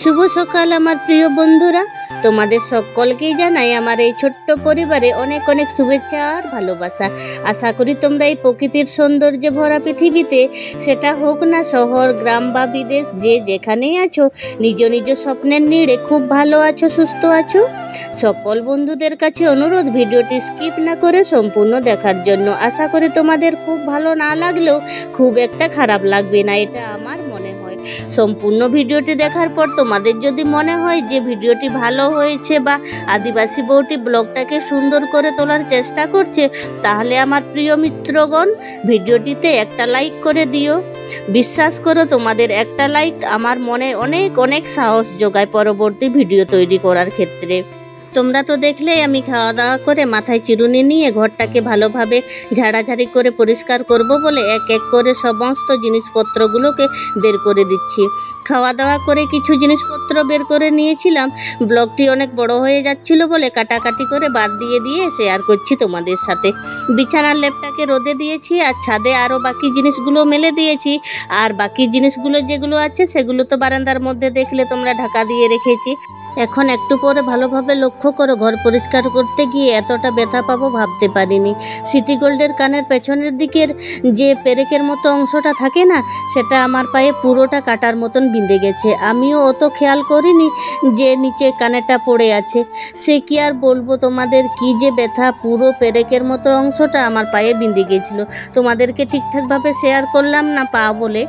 শুভ সকাল আমার প্রিয় বন্ধুরা, তোমাদের সকলকেই জানাই আমার এই ছোট্ট পরিবারে অনেক অনেক শুভেচ্ছা আর ভালোবাসা। আশা করি তোমরা এই প্রকৃতির সৌন্দর্যে ভরা পৃথিবীতে, সেটা হোক না শহর, গ্রাম বা বিদেশ, যে যেখানেই আছো নিজ নিজ স্বপ্নের নিড়ে খুব ভালো আছো, সুস্থ আছো। সকল বন্ধুদের কাছে অনুরোধ, ভিডিওটি স্কিপ না করে সম্পূর্ণ দেখার জন্য। আশা করি তোমাদের খুব ভালো না লাগলেও খুব একটা খারাপ লাগবে না, এটা আমার মনে হয়। সম্পূর্ণ ভিডিওটি দেখার পর তোমাদের যদি মনে হয় যে ভিডিওটি ভালো হয়েছে বা আদিবাসী বউটি ব্লগটাকে সুন্দর করে তোলার চেষ্টা করছে, তাহলে আমার প্রিয় মিত্রগণ ভিডিওটিতে একটা লাইক করে দিও। বিশ্বাস করো, তোমাদের একটা লাইক আমার মনে অনেক অনেক সাহস যোগায় পরবর্তী ভিডিও তৈরি করার ক্ষেত্রে। তোমরা তো দেখলেই আমি খাওয়া দাওয়া করে মাথায় চিরুনি নিয়ে ঘরটাকে ভালোভাবে ঝাড়াঝাড়ি করে পরিষ্কার করব বলে এক এক করে সমস্ত জিনিসপত্রগুলোকে বের করে দিচ্ছি। খাওয়া দাওয়া করে কিছু জিনিসপত্র বের করে নিয়েছিলাম, ব্লগটি অনেক বড় হয়ে যাচ্ছিল বলে কাটাকাটি করে বাদ দিয়ে শেয়ার করছি তোমাদের সাথে। বিছানার লেপটাকে রোদে দিয়েছি আর ছাদে আরও বাকি জিনিসগুলো মেলে দিয়েছি। আর বাকি জিনিসগুলো যেগুলো আছে সেগুলো তো বারান্দার মধ্যে দেখলে তোমরা ঢাকা দিয়ে রেখেছি। এখন একটু পরে ভালোভাবে লক্ষ্য করো, ঘর পরিষ্কার করতে গিয়ে এতটা ব্যথা পাবো ভাবতে পারিনি। সিটি গোল্ডের কানের পেছনের দিকের যে পেরেকের মতো অংশটা থাকে না, সেটা আমার পায়ে পুরোটা কাটার মতন বিঁধে গেছে। আমিও অত খেয়াল করিনি যে নিচে কানেরটা পড়ে আছে। সে কি আর বলবো তোমাদের, কি যে ব্যথা, পুরো পেরেকের মতো অংশটা আমার পায়ে বিঁধে গেছিলো। তোমাদেরকে ঠিকঠাকভাবে শেয়ার করলাম না পা বলে।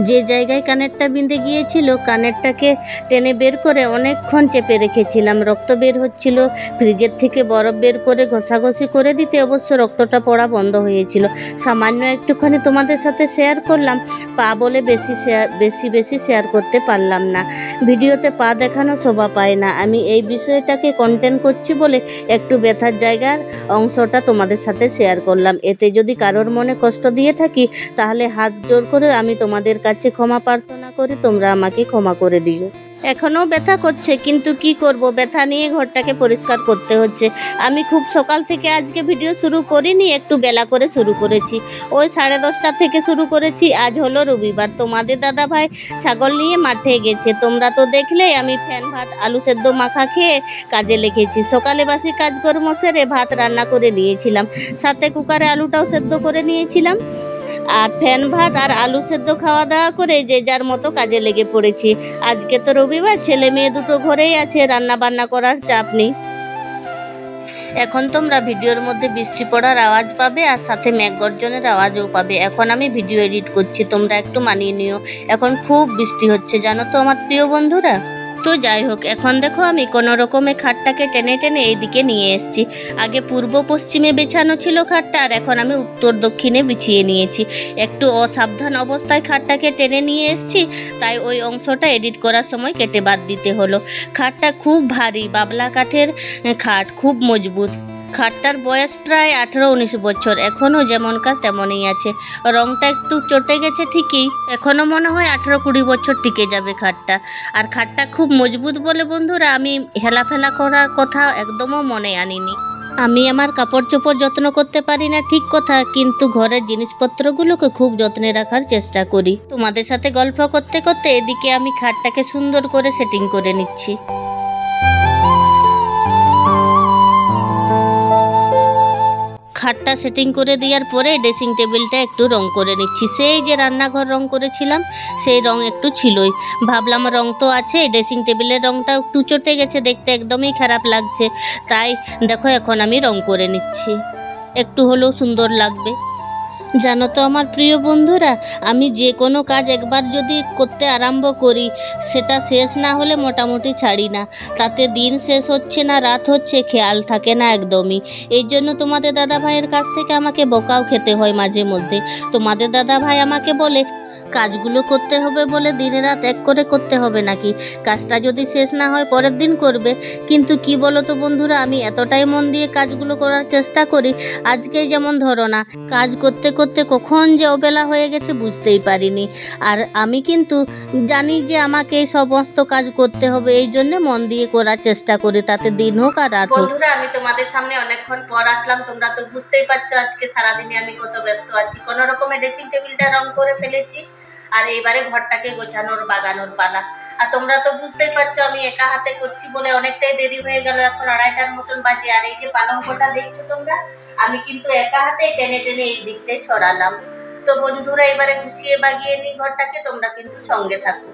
যে জায়গায় কানেরটা বিঁধে গিয়েছিল, কানেরটাকে টেনে বের করে অনেকক্ষণ চেপে রেখেছিলাম। রক্ত বের হচ্ছিল, ফ্রিজের থেকে বরফ বের করে ঘষাঘষি করে দিতে অবশ্য রক্তটা পড়া বন্ধ হয়েছিল। সামান্য একটুখানি তোমাদের সাথে শেয়ার করলাম, পা বলে বেশি শেয়ার করতে পারলাম না। ভিডিওতে পা দেখানো শোভা পায় না। আমি এই বিষয়টাকে কন্টেন্ট করছি বলে একটু ব্যথার জায়গার অংশটা তোমাদের সাথে শেয়ার করলাম। এতে যদি কারোর মনে কষ্ট দিয়ে থাকি, তাহলে হাত জোর করে আমি তোমাদের কাছে ক্ষমা প্রার্থনা করি, তোমরা আমাকে ক্ষমা করে দিও। এখনও ব্যথা করছে, কিন্তু কি করব, ব্যথা নিয়ে ঘরটাকে পরিষ্কার করতে হচ্ছে। আমি খুব সকাল থেকে আজকে ভিডিও শুরু করিনি, একটু বেলা করে শুরু করেছি। ওই 10:30 থেকে শুরু করেছি। আজ হলো রবিবার। তোমাদের দাদা ভাই ছাগল নিয়ে মাঠে গেছে। তোমরা তো দেখলেই আমি ফ্যান ভাত আলু সেদ্ধ মাখা খেয়ে কাজে লেগেছি। সকালে বাসি কাজকর্ম সেরে ভাত রান্না করে নিয়েছিলাম, সাথে কুকারে আলুটাও সেদ্ধ করে নিয়েছিলাম। আর ফ্যান ভাত আর আলু সেদ্ধ খাওয়া দাওয়া করে যে যার মতো কাজে লেগে পড়েছি। আজকে তো রবিবার, ছেলে মেয়ে দুটো ঘরেই আছে, রান্না বান্না করার চাপ নেই। এখন তোমরা ভিডিওর মধ্যে বৃষ্টি পড়ার আওয়াজ পাবে আর সাথে মেঘ গর্জনের আওয়াজও পাবে। এখন আমি ভিডিও এডিট করছি, তোমরা একটু মানিয়ে নিও। এখন খুব বৃষ্টি হচ্ছে, জানো তো আমার প্রিয় বন্ধুরা। তো যাই হোক, এখন দেখো আমি কোনো রকমে খাটটাকে টেনে টেনে এইদিকে নিয়ে এসেছি। আগে পূর্ব পশ্চিমে বেছানো ছিল খাটটা, আর এখন আমি উত্তর দক্ষিণে বিছিয়ে নিয়েছি। একটু অসাবধান অবস্থায় খাটটাকে টেনে নিয়ে এসেছি, তাই ওই অংশটা এডিট করার সময় কেটে বাদ দিতে হলো। খাটটা খুব ভারী, বাবলা কাঠের খাট, খুব মজবুত। খাটটার বয়স প্রায় 18-19 বছর, এখনও যেমনকার তেমনই আছে। রংটা একটু চটে গেছে ঠিকই, এখনও মনে হয় 18-20 বছর টিকে যাবে খাটটা। আর খাটটা খুব মজবুত বলে বন্ধুরা আমি হেলাফেলা করার কথা একদমও মনে আনিনি। আমি আমার কাপড় চোপড় যত্ন করতে পারি না ঠিক কথা, কিন্তু ঘরের জিনিসপত্রগুলোকে খুব যত্নে রাখার চেষ্টা করি। তোমাদের সাথে গল্প করতে করতে এদিকে আমি খাটটাকে সুন্দর করে সেটিং করে নিচ্ছি। খাটটা সেটিং করে দেওয়ার পরে ড্রেসিং টেবিলটা একটু রং করে নিচ্ছি। সেই যে রান্নাঘর রং করেছিলাম, সেই রং একটু ছিলই। ভাবলাম রং তো আছে, ড্রেসিং টেবিলের রংটা একটু চটে গেছে, দেখতে একদমই খারাপ লাগছে। তাই দেখো এখন আমি রং করে নিচ্ছি, একটু হলেও সুন্দর লাগবে। জানো তো আমার প্রিয় বন্ধুরা, আমি যে কোনো কাজ একবার যদি করতে আরম্ভ করি, সেটা শেষ না হলে মোটামুটি ছাড়ি না। তাতে দিন শেষ হচ্ছে না রাত হচ্ছে, খেয়াল থাকে না একদমই। এই জন্য তোমাদের দাদা ভাইয়ের কাছ থেকে আমাকে বকাও খেতে হয় মাঝে মধ্যে। তোমাদের দাদা ভাই আমাকে বলে, কাজগুলো করতে হবে বলে দিনে রাত এক করে করতে হবে নাকি? কাজটা যদি শেষ না হয় পরের দিন করবে। কিন্তু কি বলো তো বন্ধুরা, আমি এতটাই মন দিয়ে কাজগুলো করার চেষ্টা করি। আজকেই যেমন ধরো না, কাজ করতে করতে কখন যে অবেলা হয়ে গেছে বুঝতেই পারিনি। আর আমি কিন্তু জানি যে আমাকে এই সমস্ত কাজ করতে হবে, এই জন্য মন দিয়ে করার চেষ্টা করি, তাতে দিন হোক আর রাত হোক। বন্ধুরা, আমি তোমাদের সামনে অনেকক্ষণ পর আসলাম। তোমরা তো বুঝতেই পারছো আজকে সারাদিনে আমি কত ব্যস্ত আছি। কোনো রকমের ড্রেসিং টেবিলটা রং করে ফেলেছি, আর এইবারে ঘরটাকে গোছানোর বাগানোর পালা। আর তোমরা তো বুঝতেই পারছো আমি একা হাতে করছি বলে অনেকটাই দেরি হয়ে গেল, এখন 2:30টার মতন বাজে। আর এই যে পালঙ্কটা দেখছো তোমরা, আমি কিন্তু একা হাতে টেনে টেনে এই দিকটাই সরালাম। তো বন্ধুরা এবারে গুছিয়ে বাগিয়ে নি ঘরটাকে, তোমরা কিন্তু সঙ্গে থাকো।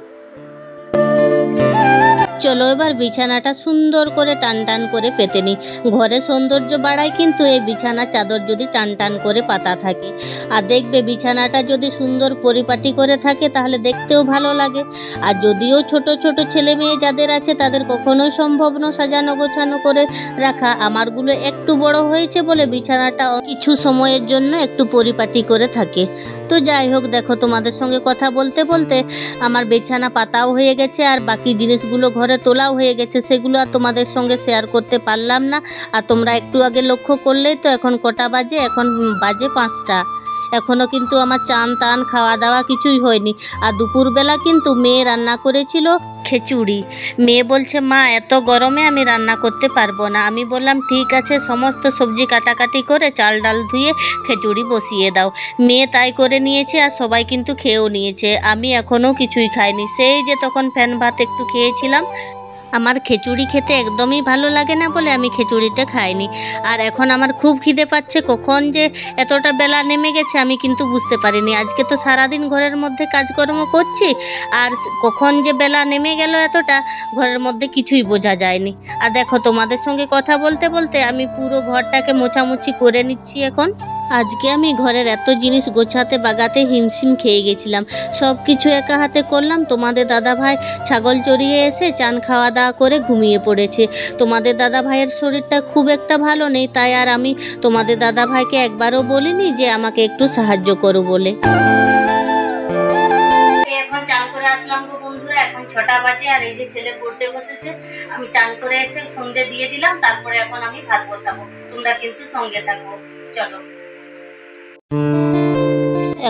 চলো এবার বিছানাটা সুন্দর করে টান টান করে পেতে নিই। ঘরে সৌন্দর্য বাড়ায় কিন্তু এই বিছানা চাদর যদি টান টান করে পাতা থাকে। আর দেখবে বিছানাটা যদি সুন্দর পরিপাটি করে থাকে তাহলে দেখতেও ভালো লাগে। আর যদিও ছোট ছোট ছেলে মেয়ে যাদের আছে তাদের কখনোই সম্ভব না সাজানো গোছানো করে রাখা, আমারগুলো একটু বড় হয়েছে বলে বিছানাটা কিছু সময়ের জন্য একটু পরিপাটি করে থাকে। তো যাই হোক, দেখো তোমাদের সঙ্গে কথা বলতে বলতে আমার বিছানা পাতাও হয়ে গেছে আর বাকি জিনিসগুলো ঘরে তোলাও হয়ে গেছে, সেগুলো আর তোমাদের সঙ্গে শেয়ার করতে পারলাম না। আর তোমরা একটু আগে লক্ষ্য করলেই তো এখন কটা বাজে, এখন বাজে 5টা। এখনও কিন্তু আমার চান টান খাওয়া দাওয়া কিছুই হয়নি। আর দুপুরবেলা কিন্তু মেয়ে রান্না করেছিল খিচুড়ি। মেয়ে বলছে মা এত গরমে আমি রান্না করতে পারবো না। আমি বললাম ঠিক আছে, সমস্ত সবজি কাটাকাটি করে চাল ডাল ধুয়ে খিচুড়ি বসিয়ে দাও। মেয়ে তাই করে নিয়েছে আর সবাই কিন্তু খেয়েও নিয়েছে। আমি এখনও কিছুই খাইনি, সেই যে তখন ফ্যান ভাত একটু খেয়েছিলাম। আমার খিচুড়ি খেতে একদমই ভালো লাগে না বলে আমি খিচুড়িটা খাইনি। আর এখন আমার খুব খিদে পাচ্ছে, কখন যে এতটা বেলা নেমে গেছে আমি কিন্তু বুঝতে পারিনি। আজকে তো সারাদিন ঘরের মধ্যে কাজকর্ম করছি, আর কখন যে বেলা নেমে গেল এতটা ঘরের মধ্যে কিছুই বোঝা যায়নি। আর দেখো তোমাদের সঙ্গে কথা বলতে বলতে আমি পুরো ঘরটাকে মোছামুছি করে নিচ্ছি এখন। আজকে আমি ঘরের এত জিনিস গোছাতে বাগাতে হিমশিম খেয়ে গেছিলাম। সব কিছু একা হাতে করলাম। তোমাদের দাদা ভাই ছাগল চড়িয়ে এসে চান খাওয়া দাওয়া করে ঘুমিয়ে পড়েছে। তোমাদের দাদা ভাইয়ের শরীরটা খুব একটা ভালো নেই, তাই আর আমি তোমাদের দাদা ভাইকে একবারও বলিনি যে আমাকে একটু সাহায্য করো বলে। এখন চান করে আসলাম গো বন্ধুরা, এখন 6টা বাজে। আর এই যে ছেলে পড়তে বসেছে, আমি চান করে এসে সন্ধে দিয়ে দিলাম, তারপরে এখন আমি ভাত বসাবো। তোমরা কিন্তু সঙ্গে থাকো, চলো।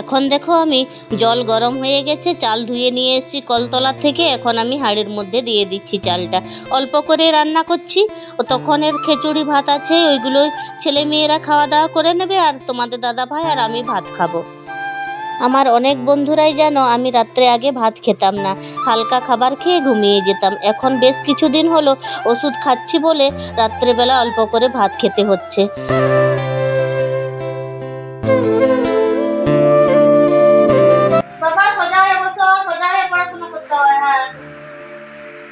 এখন দেখো আমি জল গরম হয়ে গেছে, চাল ধুয়ে নিয়ে এসেছি কলতলা থেকে। এখন আমি হাঁড়ির মধ্যে দিয়ে দিচ্ছি চালটা, অল্প করে রান্না করছি। ও তখনের খিচুড়ি ভাত আছে, ওইগুলো ছেলে মেয়েরা খাওয়া দাওয়া করে নেবে, আর তোমাদের দাদা ভাই আর আমি ভাত খাবো। আমার অনেক বন্ধুরাই জানো আমি রাত্রে আগে ভাত খেতাম না, হালকা খাবার খেয়ে ঘুমিয়ে যেতাম। এখন বেশ কিছুদিন হলো ওষুধ খাচ্ছি বলে রাত্রেবেলা অল্প করে ভাত খেতে হচ্ছে। বাবা সোজা হয়ে বসো, সোজা হয়ে পড়াশোনা করতে হয়। হ্যাঁ,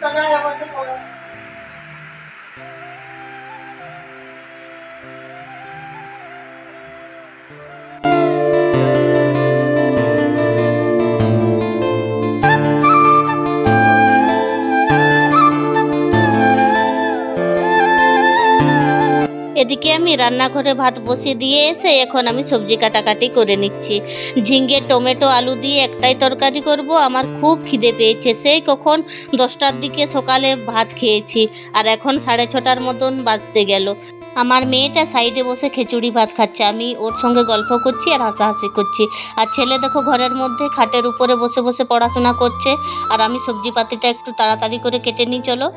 সোজা হয়ে বসে পড়ো। এদিকে আমি রান্নাঘরে ভাত বসিয়ে দিয়ে এসে এখন আমি সবজি কাটাকাটি করে নিচ্ছি। ঝিঙ্গে টমেটো আলু দিয়ে একটাই তরকারি করব। আমার খুব খিদে পেয়েছে, সেই কখন 10টার দিকে সকালে ভাত খেয়েছি, আর এখন 6:30টার মতন বাজতে গেল। আমার মেয়েটা সাইডে বসে খিচুড়ি ভাত খাচ্ছে, আমি ওর সঙ্গে গল্প করছি আর হাসাহাসি করছি। আর ছেলে দেখো ঘরের মধ্যে খাটের উপরে বসে বসে পড়াশোনা করছে। আর আমি সবজি পাতিটা একটু তাড়াতাড়ি করে কেটে নিই, চলো।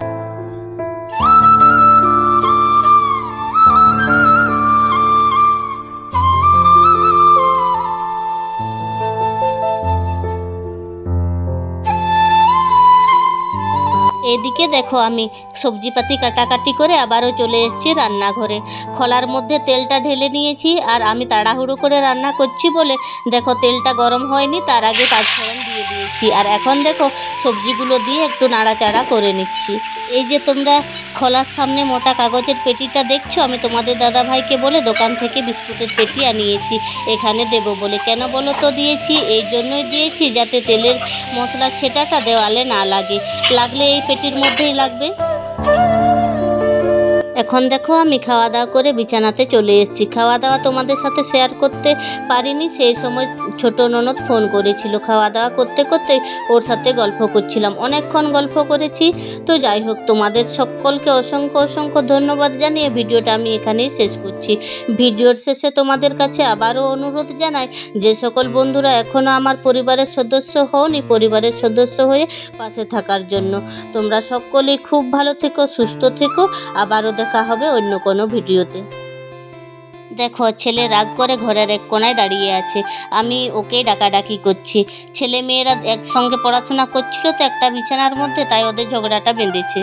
এদিকে দেখো আমি সবজিপাতি কাটাকাটি করে আবারও চলে এসেছি রান্নাঘরে। খলার মধ্যে তেলটা ঢেলে নিয়েছি, আর আমি তাড়াহুড়ো করে রান্না করছি বলে দেখো তেলটা গরম হয়নি, তার আগে পাঁচফোড়ন দিয়ে দিয়েছি। আর এখন দেখো সবজিগুলো দিয়ে একটু নাড়াচাড়া করে নিচ্ছি। এই যে তোমরা খলার সামনে মোটা কাগজের পেটিটা দেখছো, আমি তোমাদের দাদা ভাইকে বলে দোকান থেকে বিস্কুটের পেটি আনিয়েছি এখানে দেবো বলে। কেন বলো তো দিয়েছি? এই জন্যই দিয়েছি যাতে তেলের মশলার ছেটাটা দেওয়ালে না লাগে, লাগলে এই পেটির মধ্যেই লাগবে। এখন দেখো আমি খাওয়া দাওয়া করে বিছানাতে চলে এসেছি। খাওয়া দাওয়া তোমাদের সাথে শেয়ার করতে পারিনি, সেই সময় ছোট ননদ ফোন করেছিল। খাওয়া দাওয়া করতে করতে ওর সাথে গল্প করছিলাম, অনেকক্ষণ গল্প করেছি। তো যাই হোক, তোমাদের সকলকে অসংখ্য অসংখ্য ধন্যবাদ জানিয়ে ভিডিওটা আমি এখানেই শেষ করছি। ভিডিওর শেষে তোমাদের কাছে আবারও অনুরোধ জানাই, যে সকল বন্ধুরা এখনও আমার পরিবারের সদস্য হওনি, পরিবারের সদস্য হয়ে পাশে থাকার জন্য। তোমরা সকলেই খুব ভালো থেকো, সুস্থ থেকো। আবারও দেখা হবে অন্য কোনো ভিডিওতে। দেখো ছেলে রাগ করে ঘরের এক কোনায় দাঁড়িয়ে আছে, আমি ওকে ডাকাডাকি করছি। ছেলে মেয়েরা একসঙ্গে পড়াশোনা করছিল তো একটা বিছানার মধ্যে, তাই ওদের ঝগড়াটা বেঁধেছে।